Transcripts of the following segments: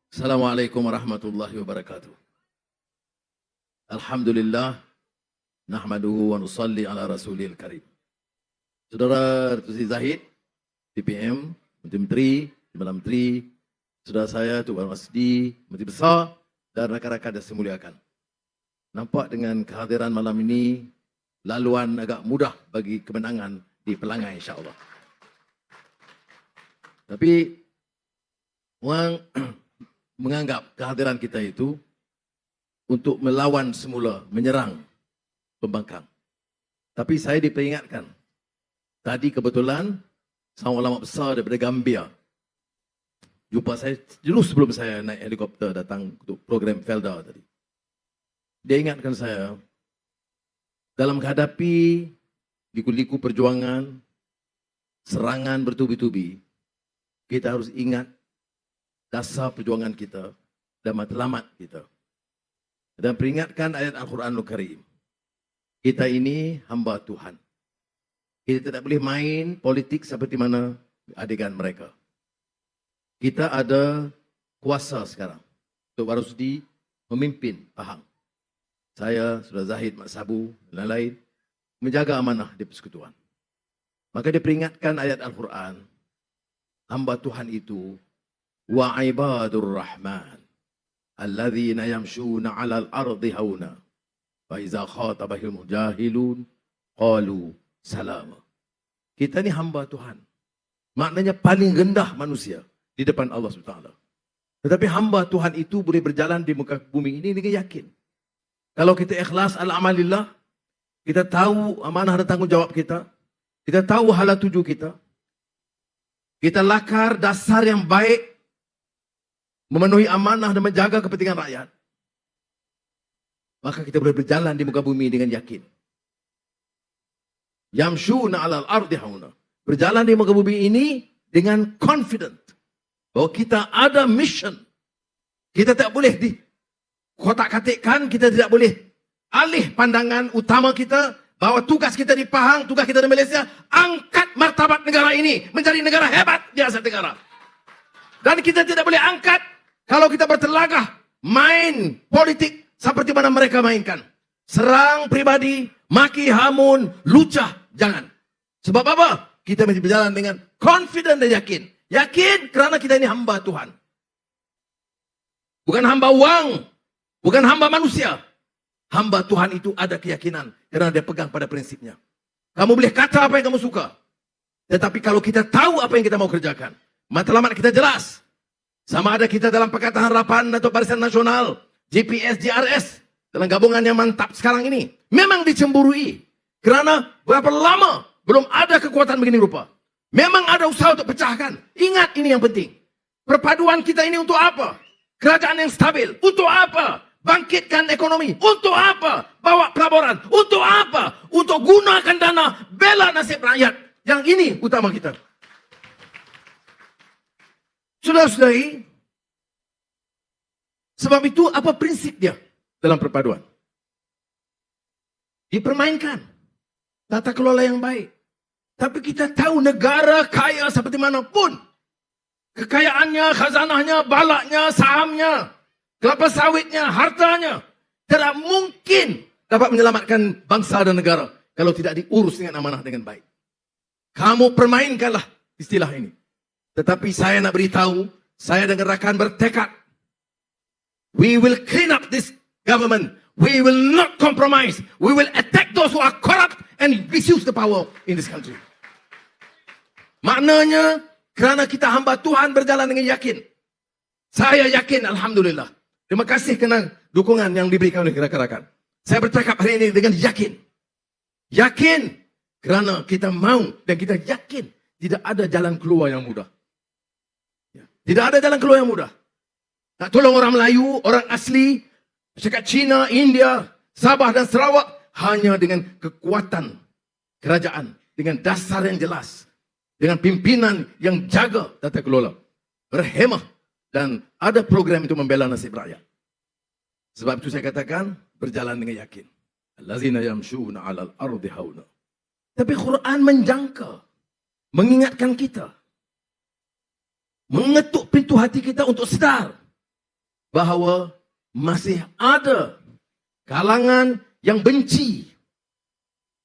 Assalamualaikum warahmatullahi wabarakatuh. Alhamdulillah, nahmaduhu wa nusalli ala rasulil karim. Saudara Tusi Zahid, DPM, Menteri, Timbalan Menteri, saudara saya Tuan Masdi, Menteri Besar dan rakan-rakan yang saya muliakan. Nampak dengan kehadiran malam ini, laluan agak mudah bagi kemenangan di Pelangai insya-Allah. Tapi orang menganggap kehadiran kita itu untuk melawan semula, menyerang pembangkang. Tapi saya diperingatkan, tadi kebetulan seorang ulama besar daripada Gambia jumpa saya dulu sebelum saya naik helikopter datang untuk program Felda tadi. Dia ingatkan saya, dalam menghadapi liku-liku perjuangan, serangan bertubi-tubi, kita harus ingat dasar perjuangan kita dan matlamat kita. Dan peringatkan ayat Al-Quranul Karim. Kita ini hamba Tuhan. Kita tidak boleh main politik seperti mana adegan mereka. Kita ada kuasa sekarang. Tok Warusdi memimpin Pahang. Saya, Saudara Zahid, Mak Sabu dan lain-lain menjaga amanah di persekutuan. Maka dia peringatkan ayat Al-Quran. Hamba Tuhan itu wa ibadur rahman alladzina yamshuna 'alal ardi hauna wa idza khatabahum jahilun qalu salama. Kita ni hamba Tuhan. Maknanya paling rendah manusia di depan Allah SWT. Tetapi hamba Tuhan itu boleh berjalan di muka bumi ini dengan yakin. Kalau kita ikhlas al-amalillah, kita tahu amanah dan tanggungjawab kita, kita tahu hala tuju kita, kita lakar dasar yang baik, memenuhi amanah dan menjaga kepentingan rakyat, maka kita boleh berjalan di muka bumi dengan yakin. Yamshuna 'alal ardi hauna. Berjalan di muka bumi ini dengan confident bahwa kita ada mission. Kita tak boleh dikotak-katikkan, kita tidak boleh alih pandangan utama kita bahwa tugas kita di Pahang, tugas kita di Malaysia, angkat martabat negara ini menjadi negara hebat di Asia Tenggara. Dan kita tidak boleh angkat kalau kita bertelagah main politik seperti mana mereka mainkan. Serang pribadi, maki hamun, lucah, jangan. Sebab apa? Kita mesti berjalan dengan confident dan yakin. Yakin kerana kita ini hamba Tuhan. Bukan hamba wang, bukan hamba manusia. Hamba Tuhan itu ada keyakinan kerana dia pegang pada prinsipnya. Kamu boleh kata apa yang kamu suka. Tetapi kalau kita tahu apa yang kita mau kerjakan, matlamat kita jelas. Sama ada kita dalam Pakatan Harapan atau Barisan Nasional, GPS, JRS, dalam gabungan yang mantap sekarang ini, memang dicemburui. Kerana berapa lama belum ada kekuatan begini rupa. Memang ada usaha untuk pecahkan. Ingat ini yang penting. Perpaduan kita ini untuk apa? Kerajaan yang stabil. Untuk apa? Bangkitkan ekonomi. Untuk apa? Bawa pelaburan. Untuk apa? Untuk gunakan dana bela nasib rakyat. Yang ini utama kita. Saudara-saudari, sebab itu apa prinsip dia dalam perpaduan? Dipermainkan tata kelola yang baik. Tapi kita tahu negara kaya seperti mana pun, kekayaannya, khazanahnya, balaknya, sahamnya, kelapa sawitnya, hartanya, tidak mungkin dapat menyelamatkan bangsa dan negara kalau tidak diurus dengan amanah dengan baik. Kamu permainkanlah istilah ini. Tetapi saya nak beritahu, saya dengan rakan bertekad, we will clean up this government. We will not compromise. We will attack those who are corrupt and misuse the power in this country. Maknanya, kerana kita hamba Tuhan berjalan dengan yakin. Saya yakin, Alhamdulillah. Terima kasih kerana dukungan yang diberikan oleh rakan-rakan. Saya bercakap hari ini dengan yakin. Yakin. Kerana kita mau dan kita yakin tidak ada jalan keluar yang mudah. Tidak ada jalan keluar yang mudah. Nak tolong orang Melayu, orang asli, masyarakat Cina, India, Sabah dan Sarawak hanya dengan kekuatan kerajaan, dengan dasar yang jelas, dengan pimpinan yang jaga tata kelola, berhemah dan ada program itu membela nasib rakyat. Sebab itu saya katakan berjalan dengan yakin. Allazina yamshuna 'alal ardi hauna. Tapi Quran menjangka, mengingatkan kita, mengetuk pintu hati kita untuk sedar bahawa masih ada kalangan yang benci,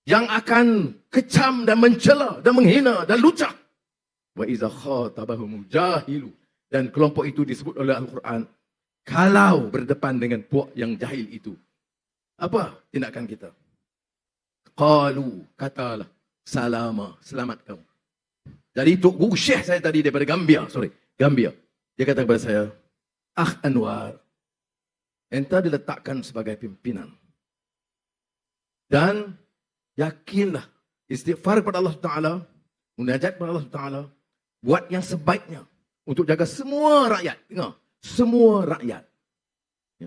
yang akan kecam dan mencela dan menghina dan lucah. Wa iza khatabahumul jahilu, dan kelompok itu disebut oleh Al-Quran kalau berdepan dengan puak yang jahil itu. Apa tindakan kita? Qalu, katalah, salama, selamat kamu. Jadi Tok Guru Syekh saya tadi daripada Gambia. Dia kata kepada saya, Akh Anwar, enta diletakkan sebagai pimpinan. Dan yakinlah, istighfar kepada Allah Ta'ala, munajat kepada Allah Ta'ala, buat yang sebaiknya untuk jaga semua rakyat. Dengar, semua rakyat.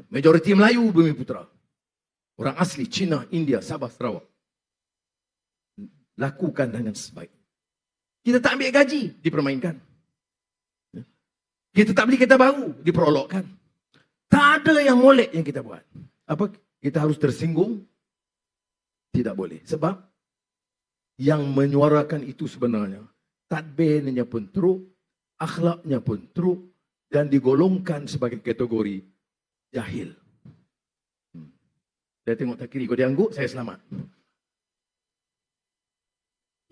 Majoriti Melayu, Bumi Putra. Orang asli, Cina, India, Sabah, Sarawak. Lakukan dengan sebaik. Kita tak ambil gaji, dipermainkan. Kita tak beli kereta baru, diperolokkan. Tak ada yang molek yang kita buat. Apa? Kita harus tersinggung? Tidak boleh. Sebab yang menyuarakan itu sebenarnya tadbirnya pun teruk, akhlaknya pun teruk, dan digolongkan sebagai kategori jahil. Saya tengok tak kiri, kalau dia angguk, saya selamat.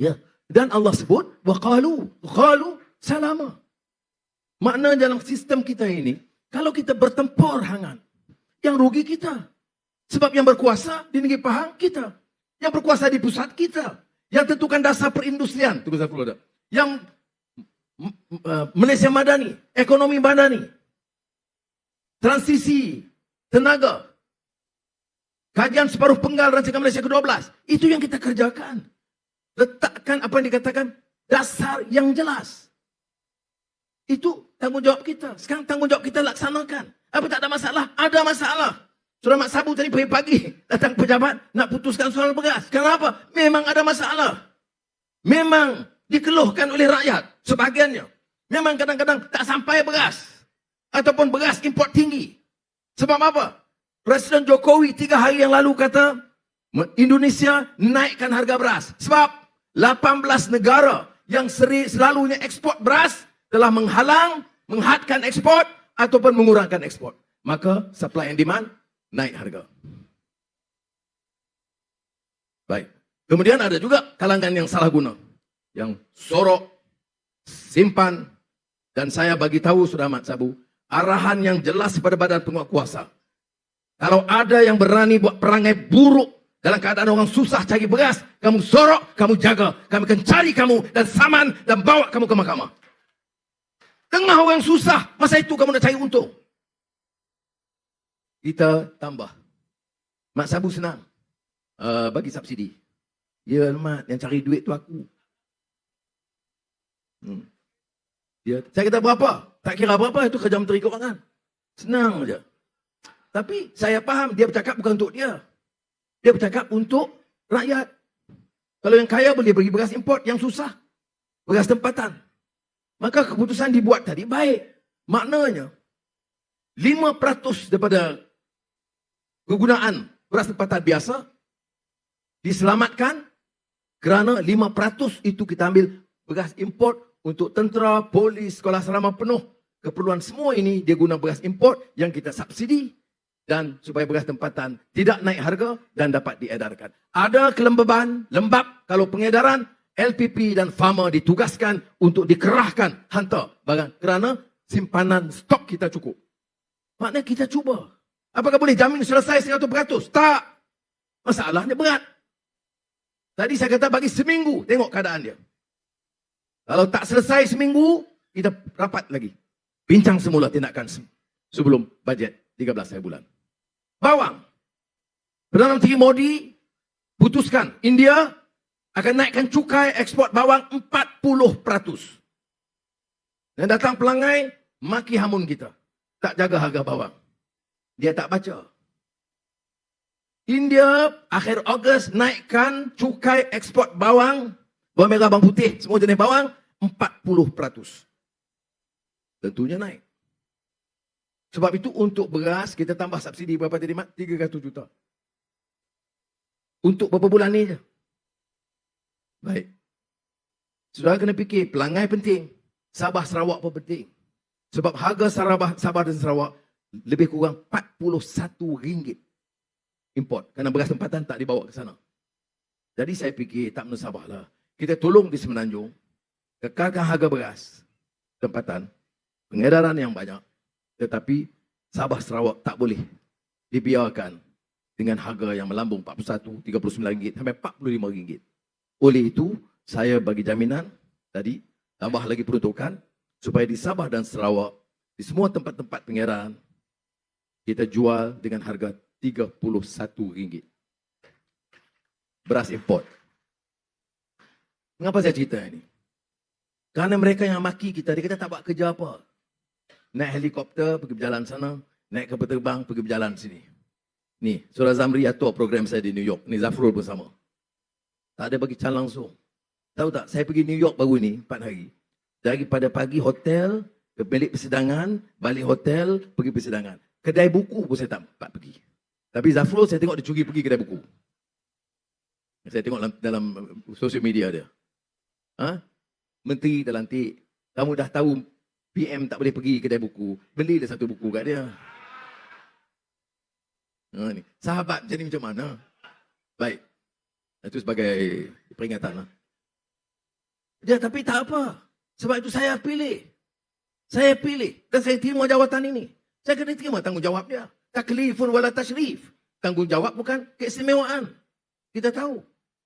Ya. Dan Allah sebut, qalu salama. Makna dalam sistem kita ini, kalau kita bertempur hangat, yang rugi kita. Sebab yang berkuasa di negeri Pahang kita. Yang berkuasa di pusat kita. Yang tentukan dasar perindustrian. Tunggu saya perlu ada. Yang Malaysia Madani, ekonomi madani, transisi tenaga, kajian separuh penggal rancangan Malaysia ke-12. Itu yang kita kerjakan. Letakkan apa yang dikatakan dasar yang jelas. Itu tanggungjawab kita. Sekarang tanggungjawab kita laksanakan. Apa tak ada masalah? Ada masalah. Surah Mak Sabu tadi pagi-pagi datang pejabat nak putuskan soal beras. Kenapa? Memang ada masalah. Memang dikeluhkan oleh rakyat sebahagiannya. Memang kadang-kadang tak sampai beras. Ataupun beras import tinggi. Sebab apa? Presiden Jokowi 3 hari yang lalu kata Indonesia naikkan harga beras. Sebab 18 negara yang selalunya ekspor beras telah menghadkan ekspor ataupun mengurangkan ekspor. Maka supply and demand naik harga. Baik. Kemudian ada juga kalangan yang salah guna. Yang sorok, simpan, dan saya bagi tahu Saudara Mat Sabu, arahan yang jelas pada badan penguatkuasa. Kalau ada yang berani buat perangai buruk dalam keadaan orang susah cari beras, kamu sorok, kamu jaga. Kami akan cari kamu dan saman dan bawa kamu ke mahkamah. Tengah orang susah, masa itu kamu nak cari untung. Kita tambah. Mak Sabu senang. Bagi subsidi. Ya Mak, yang cari duit tu aku. Saya kata berapa? Tak kira berapa, itu kerja menteri keuangan. Senang je. Tapi saya faham, dia bercakap bukan untuk dia. Dia bercakap untuk rakyat. Kalau yang kaya boleh bagi beras import, yang susah beras tempatan. Maka keputusan dibuat tadi baik. Maknanya 5% daripada kegunaan beras tempatan biasa diselamatkan kerana 5% itu kita ambil beras import untuk tentera, polis, sekolah asrama penuh. Keperluan semua ini dia guna beras import yang kita subsidi. Dan supaya beras tempatan tidak naik harga dan dapat diedarkan. Ada kelembaban, lembab kalau pengedaran, LPP dan farmer ditugaskan untuk dikerahkan hantar barang kerana simpanan stok kita cukup. Maknanya kita cuba. Apakah boleh jamin selesai 100%? Tak. Masalahnya berat. Tadi saya kata bagi seminggu tengok keadaan dia. Kalau tak selesai seminggu, kita rapat lagi. Bincang semula tindakan sebelum bajet 13 hari bulan. Bawang. Perdana Menteri Modi putuskan India akan naikkan cukai ekspor bawang 40%. Dan datang pelangai maki hamun kita. Tak jaga harga bawang. Dia tak baca. India akhir Ogos naikkan cukai ekspor bawang merah, bawang putih, semua jenis bawang 40%. Tentunya naik. Sebab itu untuk beras kita tambah subsidi berapa tadi Mat? 300 juta. Untuk beberapa bulan ni je. Baik. Saudara kena fikir, pelangai penting. Sabah Sarawak pun penting. Sebab harga Sabah dan Sarawak lebih kurang RM41 import. Kerana beras tempatan tak dibawa ke sana. Jadi saya fikir tak menusabahlah. Kita tolong di Semenanjung, kekalkan harga beras tempatan, pengedaran yang banyak. Tetapi Sabah Sarawak tak boleh dibiarkan dengan harga yang melambung RM41, RM39 sampai RM45. Oleh itu, saya bagi jaminan tadi, tambah lagi peruntukan supaya di Sabah dan Sarawak, di semua tempat-tempat pengedaran, kita jual dengan harga RM31. Beras import. Mengapa saya cerita ini? Kerana mereka yang maki kita, dia kata tak buat kerja apa. Naik helikopter, pergi berjalan sana. Naik kapal terbang, pergi berjalan sini. Ni, Surah Zamri atur program saya di New York. Ni Zafrul bersama. Tak ada bagi can langsung. Tahu tak, saya pergi New York baru ni, 4 hari. Daripada pagi hotel, ke bilik persidangan, balik hotel, pergi persidangan. Kedai buku pun saya tak pergi. Tapi Zafrul saya tengok dia curi pergi kedai buku. Saya tengok dalam sosial media dia. Menteri dah lantik. Kamu dah tahu PM tak boleh pergi kedai buku. Belilah satu buku kat dia. Ni. Sahabat jadi macam mana? Baik. Itu sebagai peringatan lah. Dia tapi tak apa. Sebab itu saya pilih. Saya pilih. Dan saya terima jawatan ini. Saya kena terima tanggungjawab dia. Taklifun wala tashrif. Tanggungjawab bukan keistimewaan. Kita tahu.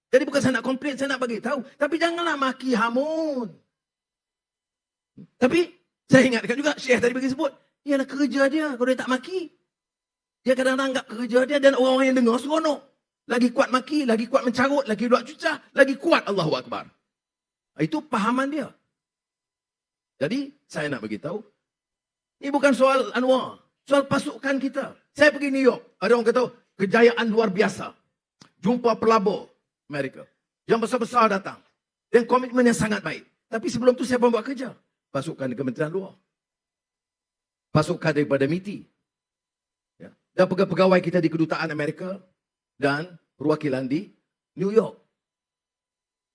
Jadi bukan saya nak komplain, saya nak bagi tahu. Tapi janganlah maki hamun. Tapi saya ingatkan juga, Syekh tadi bagi sebut, ialah kerja dia. Kalau dia tak maki, dia kadang-kadang anggap kerja dia dan orang-orang yang dengar seronok. Lagi kuat maki, lagi kuat mencarut, lagi buat cucah, lagi kuat Allahu Akbar. Itu pahaman dia. Jadi saya nak bagi tahu, ini bukan soal Anwar, soal pasukan kita. Saya pergi New York, ada orang kata kejayaan luar biasa. Jumpa pelabur Amerika yang besar-besar datang. Dan komitmen yang sangat baik. Tapi sebelum tu siapa buat kerja? Pasukan Kementerian Luar. Pasukan daripada MITI. Ya. Dan pegawai kita di Kedutaan Amerika dan perwakilan di New York.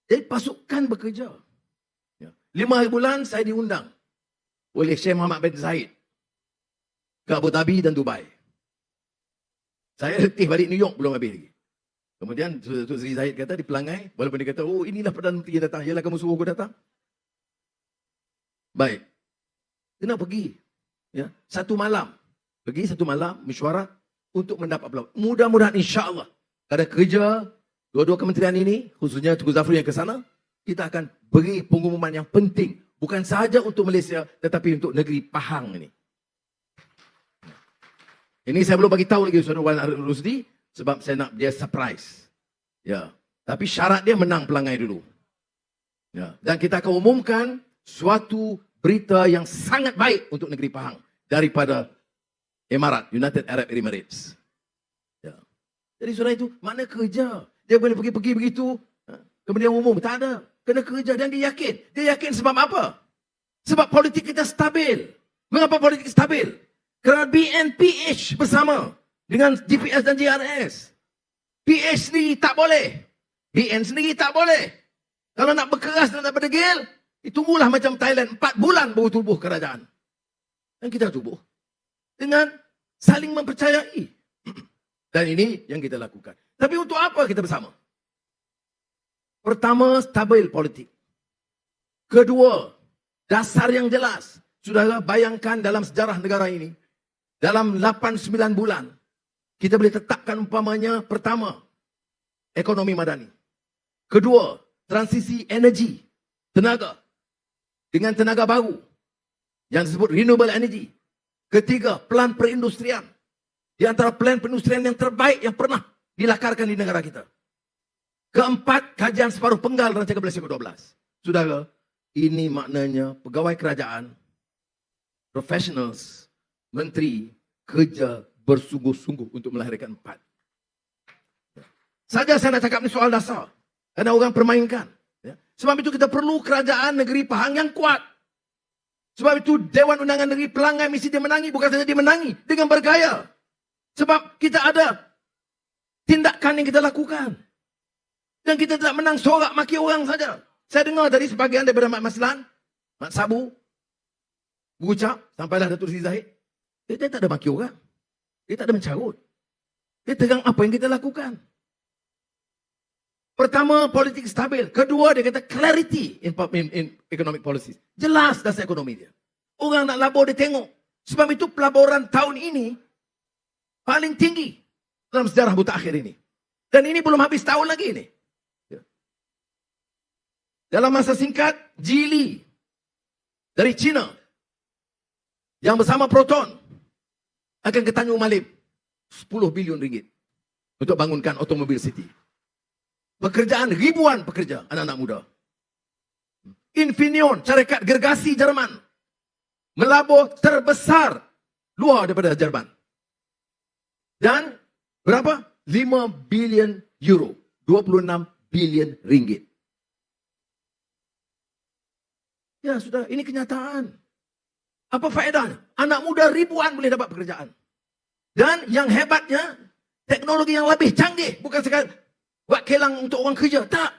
Jadi pasukan bekerja. Ya. 5 bulan saya diundang oleh Syekh Muhammad bin Zayed ke Abu Dhabi dan Dubai. Saya letih balik New York belum habis lagi. Kemudian Datuk Seri Zahid kata di pelangai, walaupun dia kata, oh inilah Perdana Menteri yang datang, ialah kamu suruh aku datang. Baik. Kena pergi. Ya, 1 malam. Pergi 1 malam, mesyuarat untuk mendapat pelawat. Mudah-mudahan insya-Allah ada kerja dua-dua kementerian ini, khususnya Tugu Zafrul yang ke sana, kita akan beri pengumuman yang penting. Bukan sahaja untuk Malaysia, tetapi untuk negeri Pahang ini. Ini saya belum bagi tahu lagi Saudara Wan Rusdi, sebab saya nak dia surprise. Ya. Tapi syarat dia menang pelangai dulu. Ya. Dan kita akan umumkan suatu berita yang sangat baik untuk negeri Pahang daripada Emirat, United Arab Emirates. Ya. Jadi saudara itu, mana kerja? Dia boleh pergi-pergi begitu. Kemudian umum, tak ada. Kena kerja dan dia yakin. Dia yakin sebab apa? Sebab politik kita stabil. Mengapa politik stabil? Kerana BNPH bersama dengan GPS dan JRS. PH sendiri tak boleh. BN sendiri tak boleh. Kalau nak berkeras dan nak berdegil, tunggulah macam Thailand. 4 bulan baru tubuh kerajaan. Dan kita tubuh. Dengan saling mempercayai. Dan ini yang kita lakukan. Tapi untuk apa kita bersama? Pertama, stabil politik. Kedua, dasar yang jelas. Saudara bayangkan dalam sejarah negara ini, dalam 8-9 bulan, kita boleh tetapkan umpamanya, pertama, ekonomi madani. Kedua, transisi energi, tenaga. Dengan tenaga baru, yang disebut renewable energy. Ketiga, plan perindustrian. Di antara plan perindustrian yang terbaik yang pernah dilakarkan di negara kita. Keempat, kajian separuh penggal Rancangan Malaysia ke-12. Saudara, ini maknanya pegawai kerajaan, professionals, menteri, kerja bersungguh-sungguh untuk melahirkan 4. Saja saya nak cakap ni soal dasar. Kerana orang permainkan. Sebab itu kita perlu kerajaan negeri Pahang yang kuat. Sebab itu Dewan Undangan Negeri Pelangai mesti dia menangi. Bukan saja dia menangi, dengan bergaya. Sebab kita ada tindakan yang kita lakukan. Dan kita tidak menang sorak maki orang saja. Saya dengar dari sebahagian daripada Mat Maslan, Mat Sabu, berucap, sampailah Datuk Seri Zahid, dia tak ada maki orang. Dia tak ada mencarut. Dia tegang apa yang kita lakukan. Pertama, politik stabil. Kedua, dia kata clarity in economic policies. Jelas dasar ekonomi dia. Orang nak labur, dia tengok. Sebab itu pelaburan tahun ini paling tinggi dalam sejarah mutakhir ini. Dan ini belum habis tahun lagi ini. Dalam masa singkat, Geely dari China yang bersama Proton akan ke Tanjung Malim 10 bilion ringgit untuk bangunkan automobil city. Pekerjaan ribuan pekerja, anak-anak muda. Infineon, syarikat gergasi Jerman, melabur terbesar luar daripada Jerman. Dan berapa? 5 bilion euro, 26 bilion ringgit. Ya sudah, ini kenyataan. Apa faedahnya? Anak muda ribuan boleh dapat pekerjaan. Dan yang hebatnya, teknologi yang lebih canggih. Bukan sekadar buat kelang untuk orang kerja. Tak.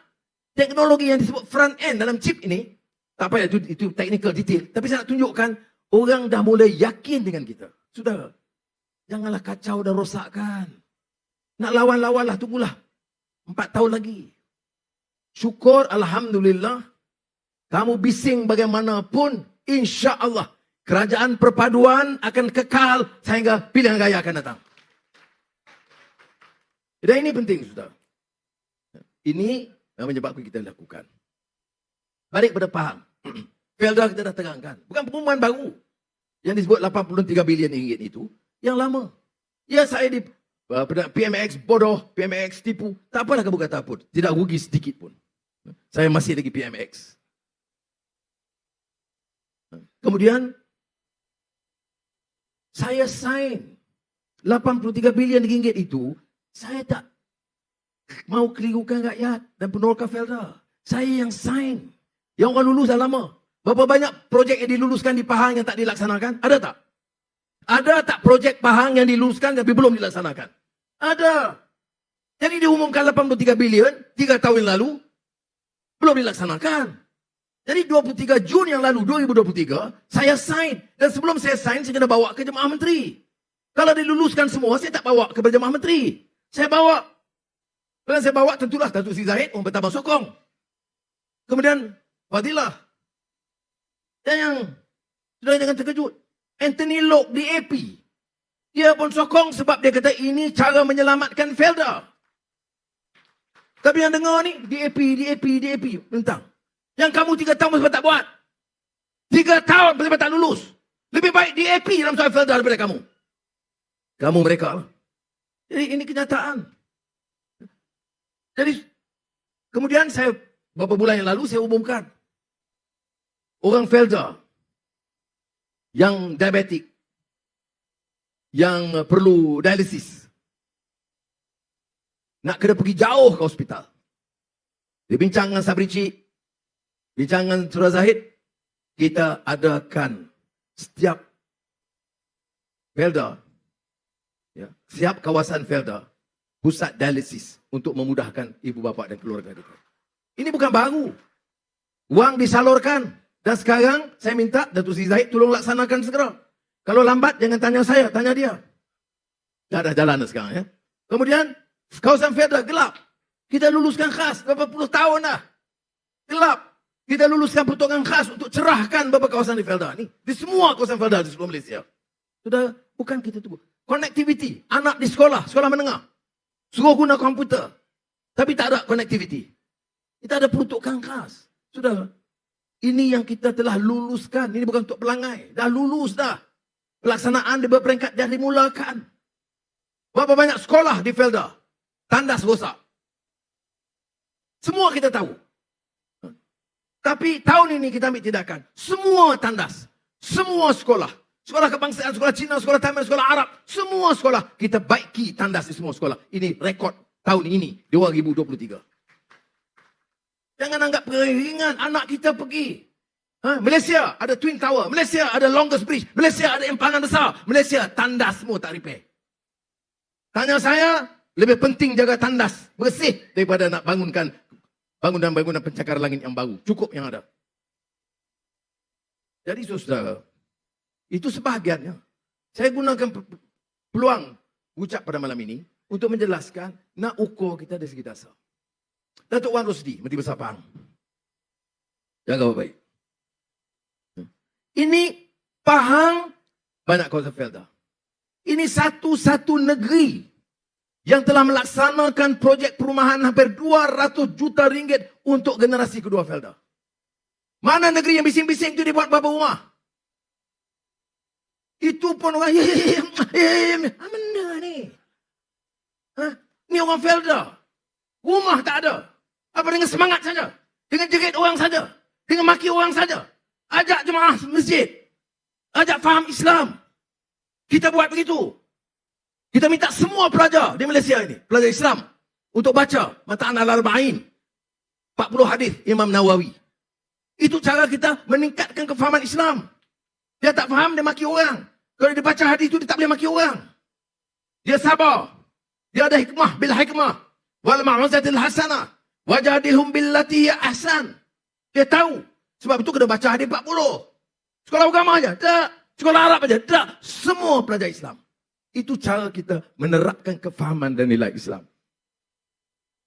Teknologi yang disebut front end dalam chip ini, tak payah itu technical detail. Tapi saya nak tunjukkan, orang dah mulai yakin dengan kita. Sudah. Janganlah kacau dan rosakkan. Nak lawan-lawanlah, tunggulah. 4 tahun lagi. Syukur, Alhamdulillah. Kamu bising bagaimanapun, insya Allah kerajaan perpaduan akan kekal sehingga pilihan raya akan datang. Dan ini penting, sudah. Ini yang menyebabkan kita lakukan. Balik pada Pahang. Felda kita dah terangkan. Bukan pengumuman baru. Yang disebut 83 bilion ringgit itu, yang lama. Ya, saya di PMX bodoh, PMX tipu. Tak apalah kamu kata pun. Tidak rugi sedikit pun. Saya masih lagi PMX. Kemudian, saya sign 83 bilion ringgit itu, saya tak mau kelirukan rakyat dan penolak Felda. Saya yang sign. Yang orang lulus dah lama. Berapa banyak projek yang diluluskan di Pahang yang tak dilaksanakan? Ada tak? Ada tak projek Pahang yang diluluskan tapi belum dilaksanakan? Ada. Jadi diumumkan 83 bilion 3 tahun yang lalu, belum dilaksanakan. Jadi 23 Jun yang lalu, 2023, saya sign. Dan sebelum saya sign, saya kena bawa ke Jemaah Menteri. Kalau diluluskan semua, saya tak bawa ke Jemaah Menteri. Saya bawa. Bila saya bawa, tentulah Datuk Seri Zahid, orang pertama sokong. Kemudian, Fadilah. Dan yang, sudah jangan terkejut, Anthony Lok di AP. Dia pun sokong sebab dia kata ini cara menyelamatkan Felda. Tapi yang dengar ni, di AP, tentang. Yang kamu 3 tahun sebab tak buat. 3 tahun sebab tak lulus. Lebih baik di AP dalam soal Felda daripada kamu. Kamu mereka lah. Jadi ini kenyataan. Jadi kemudian saya beberapa bulan yang lalu saya umumkan. Orang Felda yang diabetik, yang perlu dialisis, nak kena pergi jauh ke hospital. Dia bincang dengan Sabri Cik, bincang dengan Surah Zahid, kita adakan setiap Felda, ya, setiap kawasan Felda, pusat dialisis untuk memudahkan ibu bapa dan keluarga mereka. Ini bukan baru. Wang disalurkan. Dan sekarang saya minta Datuk Seri Zahid tolong laksanakan segera. Kalau lambat jangan tanya saya, tanya dia. Tak ada jalan sekarang ya. Kemudian kawasan Felda gelap. Kita luluskan khas berapa puluh tahun dah. Gelap. Kita luluskan peruntukan khas untuk cerahkan beberapa kawasan di Felda ni. Di semua kawasan Felda di seluruh Malaysia. Sudah, bukan kita tunggu. Connectivity. Anak di sekolah menengah. Suruh guna komputer. Tapi tak ada connectivity. Kita ada peruntukan khas. Sudah. Ini yang kita telah luluskan. Ini bukan untuk pelangai. Dah lulus dah. Pelaksanaan di berperingkat dah dimulakan. Berapa banyak sekolah di Felda? Tandas rosak. Semua kita tahu. Tapi tahun ini kita ambil tindakan. Semua tandas. Semua sekolah. Sekolah kebangsaan, sekolah Cina, sekolah Thailand, sekolah Arab. Semua sekolah. Kita baiki tandas di semua sekolah. Ini rekod tahun ini. 2023. Jangan anggap ringan. Anak kita pergi. Malaysia ada Twin Tower. Malaysia ada Longest Bridge. Malaysia ada empangan besar. Malaysia tandas semua tak repair. Tanya saya, lebih penting jaga tandas bersih daripada nak bangunkan bangunan-bangunan pencakar langit yang baru. Cukup yang ada. Jadi saudara, itu sebahagiannya. Saya gunakan peluang ucap pada malam ini untuk menjelaskan nak ukur kita dari segi dasar. Datuk Wan Rosdi, Menteri Besar Pahang. Jaga baik. Ini Pahang banyak kawasan Felda. Ini satu-satu negeri yang telah melaksanakan projek perumahan hampir 200 juta ringgit untuk generasi kedua Felda. Mana negeri yang bising-bising itu dibuat berapa rumah? Itu pun orang, mana ni? Ni orang Felda. Rumah tak ada. Apa dengan semangat saja? Dengan jerit orang saja? Dengan maki orang saja? Ajak jemaah masjid. Ajak faham Islam. Kita buat begitu. Kita minta semua pelajar di Malaysia ini, pelajar Islam, untuk baca Mataan Al-Arba'in, 40 hadis Imam Nawawi. Itu cara kita meningkatkan kefahaman Islam. Dia tak faham, dia maki orang. Kalau dia baca hadis itu, dia tak boleh maki orang. Dia sabar. Dia ada hikmah, bil hikmah. Wal ma'uzatil hasanah. Wajadilhum billati ahsan. Dia tahu. Sebab itu kena baca hadis 40. Sekolah agama aja? Tak. Sekolah Arab aja? Tak. Semua pelajar Islam. Itu cara kita menerapkan kefahaman dan nilai Islam.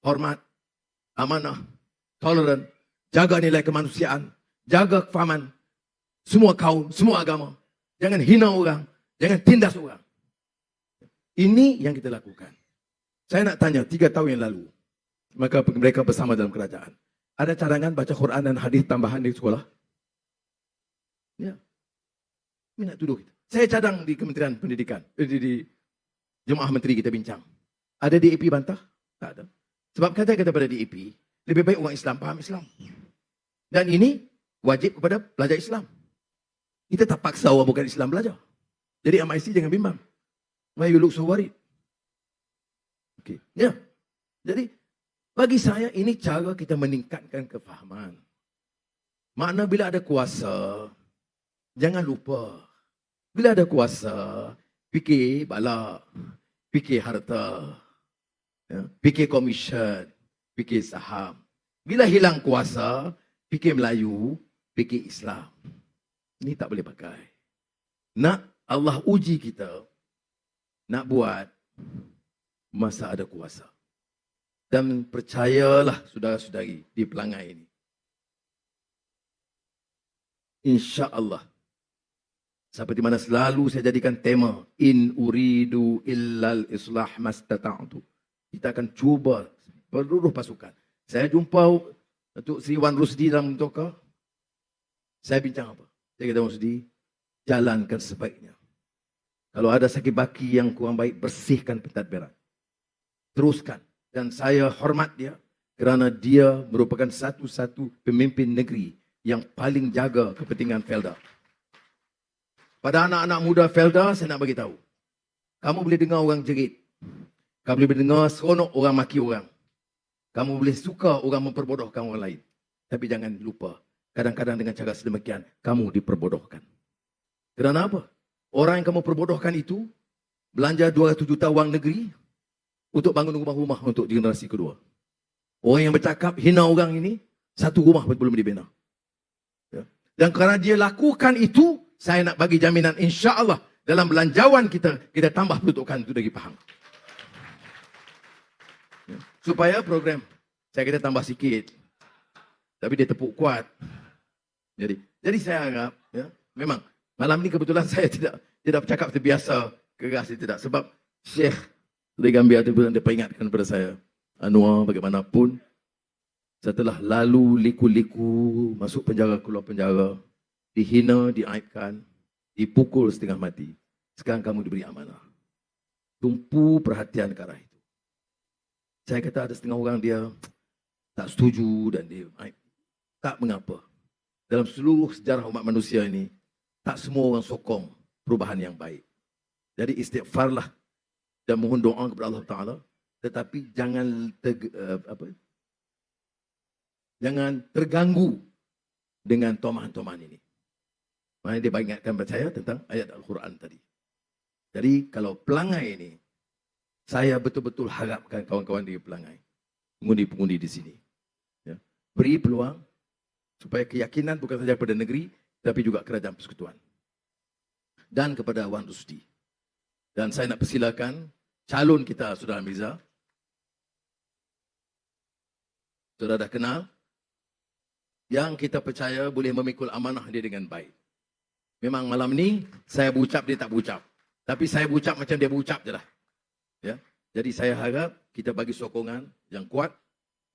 Hormat, amanah, toleran, jaga nilai kemanusiaan, jaga kefahaman semua kaum, semua agama. Jangan hina orang, jangan tindas orang. Ini yang kita lakukan. Saya nak tanya, 3 tahun yang lalu, maka mereka bersama dalam kerajaan. Ada cadangan baca Quran dan hadis tambahan di sekolah? Ya. Ini nak tuduh kita. Saya cadang di Kementerian Pendidikan, di Jemaah Menteri kita bincang. Ada DAP bantah? Tak ada. Sebab kata-kata pada DAP, lebih baik orang Islam faham Islam. Dan ini wajib kepada pelajar Islam. Kita tak paksa orang bukan Islam belajar. Jadi MIC jangan bimbang. Why you look so worried? Okay. Ya. Jadi, bagi saya ini cara kita meningkatkan kefahaman. Makna bila ada kuasa, jangan lupa. Bila ada kuasa, fikir bala, fikir harta, ya, fikir komisen, fikir saham. Bila hilang kuasa, fikir Melayu, fikir Islam. Ini tak boleh pakai. Nak Allah uji kita, nak buat masa ada kuasa. Dan percayalah saudara-saudari di Pelangai ini. InsyaAllah. Seperti mana selalu saya jadikan tema, in uridu illal islah mastata'tu. Kita akan cuba seluruh pasukan. Saya jumpa Datuk Seri Wan Rosdi dalam Toka. Saya bincang apa? Saya kata, Wan Rosdi, jalankan sebaiknya. Kalau ada sakit baki yang kurang baik, bersihkan pentadbiran. Teruskan. Dan saya hormat dia kerana dia merupakan satu-satu pemimpin negeri yang paling jaga kepentingan Felda. Pada anak-anak muda Felda, saya nak bagi tahu. Kamu boleh dengar orang jerit. Kamu boleh dengar seronok orang maki orang. Kamu boleh suka orang memperbodohkan orang lain. Tapi jangan lupa, kadang-kadang dengan cara sedemikian, kamu diperbodohkan. Kerana apa? Orang yang kamu perbodohkan itu, belanja 200 juta wang negeri untuk bangun rumah-rumah untuk generasi kedua. Orang yang bercakap, hina orang ini, 1 rumah pun belum dibina. Ya. Dan kerana dia lakukan itu, saya nak bagi jaminan insya-Allah dalam belanjawan kita tambah peruntukan itu dari Pahang. Ya. Supaya program saya kata tambah sikit. Tapi dia tepuk kuat. Jadi saya harap ya, memang malam ni kebetulan saya tidak bercakap terbiasa keras tidak sebab Syekh Legambia tu dia peringatkan kepada saya, Anwar bagaimanapun setelah lalu liku-liku masuk penjara keluar penjara, dihina, diaibkan, dipukul setengah mati. Sekarang kamu diberi amanah. Tumpu perhatian ke arah itu. Saya kata ada setengah orang dia tak setuju dan dia aib. Tak mengapa. Dalam seluruh sejarah umat manusia ini, tak semua orang sokong perubahan yang baik. Jadi istighfarlah dan mohon doa kepada Allah Ta'ala. Tetapi jangan terganggu dengan tomahan-tomahan ini. Maknanya dia ingatkan kepada saya tentang ayat Al-Quran tadi. Jadi kalau Pelangai ini, saya betul-betul harapkan kawan-kawan di Pelangai, pengundi-pengundi di sini, ya, beri peluang supaya keyakinan bukan saja kepada negeri, tapi juga kerajaan persekutuan. Dan kepada Wan Rusdi. Dan saya nak persilakan calon kita, Saudara Mirza. Saudara dah kenal. Yang kita percaya boleh memikul amanah dia dengan baik. Memang malam ni, saya berucap, dia tak berucap. Tapi saya berucap macam dia berucap je lah. Ya? Jadi saya harap kita bagi sokongan yang kuat.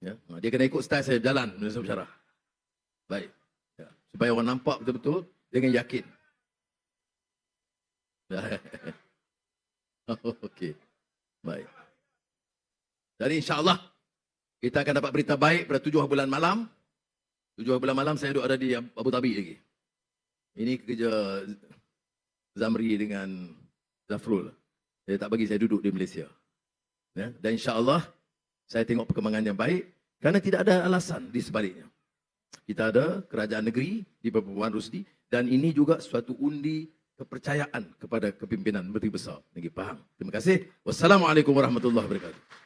Ya? Dia kena ikut style saya jalan, Minister Bersyarah. Baik. Ya. Supaya orang nampak betul-betul dengan yakin. Okey. Baik. Jadi insya-Allah kita akan dapat berita baik pada 7 bulan malam. 7 bulan malam saya duduk ada di Abu Dhabi lagi. Ini kerja Zamri dengan Zafrul. Dia tak bagi saya duduk di Malaysia. Ya, dan insya-Allah saya tengok perkembangan yang baik kerana tidak ada alasan di sebaliknya. Kita ada kerajaan negeri di bawah Wan Rusdi dan ini juga suatu undi kepercayaan kepada kepimpinan Menteri Besar Negeri Pahang. Terima kasih. Wassalamualaikum warahmatullahi wabarakatuh.